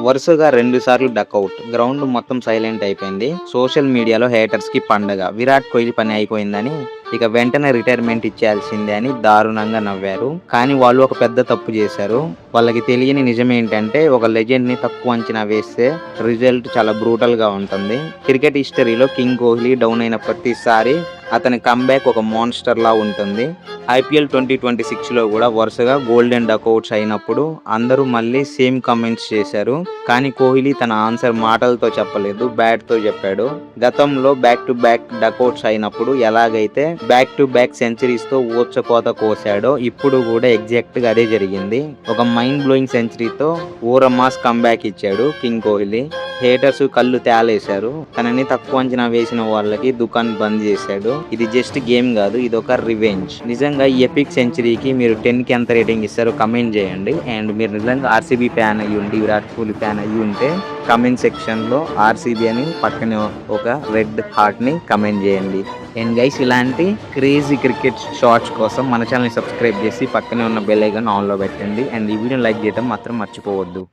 వరుసగా 2 సార్లు duck out. Ground మొత్తం సైలెంట్ అయిపోయింది. సోషల్ మీడియాలో హేటర్స్ కి పండగ. విరాట్ కోహ్లీ పని అయిపోయిందని, ఇక వెంటనే రిటైర్మెంట్ ఇచ్చేయాల్సిందే అని దారుణంగా నవ్వారు. కానీ వాళ్ళు ఒక పెద్ద తప్పు చేశారు. వాళ్ళకి తెలియని నిజం ఏంటంటే, ఒక లెజెండ్ ని తక్కువ అంచనా వేస్తే రిజల్ట్ చాలా బ్రూటల్ గా ఉంటుంది. క్రికెట్ హిస్టరీలో కింగ్ కోహ్లీ డౌన్ అయిన ప్రతిసారి అతని కంబ్యాక్ ఒక మాన్స్టర్ లా ఉంటుంది. IPL 2026లో కూడా వరుసగా గోల్డెన్ డకౌట్స్ అయినప్పుడు అందరూ మళ్ళీ సేమ్ కామెంట్స్ చేశారు. కానీ కోహ్లీ తన ఆన్సర్ మాటలతో చెప్పలేదు, బ్యాట్ తో చెప్పాడు. గతంలో బ్యాక్ టు బ్యాక్ డకౌట్స్ అయినప్పుడు ఎలాగైతే బ్యాక్ టు బ్యాక్ సెంచరీస్ తో ఊచకోత కోసాడో ఇప్పుడు కూడా ఎగ్జాక్ట్ గా అదే జరిగింది. ఒక మైండ్ బ్లోయింగ్ సెంచరీతో మాస్ కంబ్యాక్ ఇచ్చాడు కింగ్ కోహ్లీ. హేటర్స్ కళ్ళు తేలేశారు. తనని తక్కువ అంచనా వేసిన వాళ్ళకి దుకాన్ బంద్ చేశాడు. ఇది జస్ట్ గేమ్ కాదు, ఇది ఒక రివెంజ్. నిజంగా ఈ ఎపిక్ సెంచరీకి మీరు 10 కి ఎంత రేటింగ్ ఇస్తారో కమెంట్ చేయండి. అండ్ మీరు నిజంగా RCB ఫ్యాన్ అయ్యి ఉండి, విరాట్ కోహ్లీ ఫ్యాన్ అయ్యి ఉంటే కమెంట్ సెక్షన్ లో RCB అని పక్కనే ఒక రెడ్ హార్ట్ ని కమెంట్ చేయండి. అండ్ గైస్, ఇలాంటి క్రేజీ క్రికెట్ షార్ట్స్ కోసం మన ఛానల్ ని సబ్స్క్రైబ్ చేసి పక్కనే ఉన్న బెల్ ఐకాన్ ఆన్ లో పెట్టండి. అండ్ ఈ వీడియో లైక్ చేయడం మాత్రం మర్చిపోవద్దు.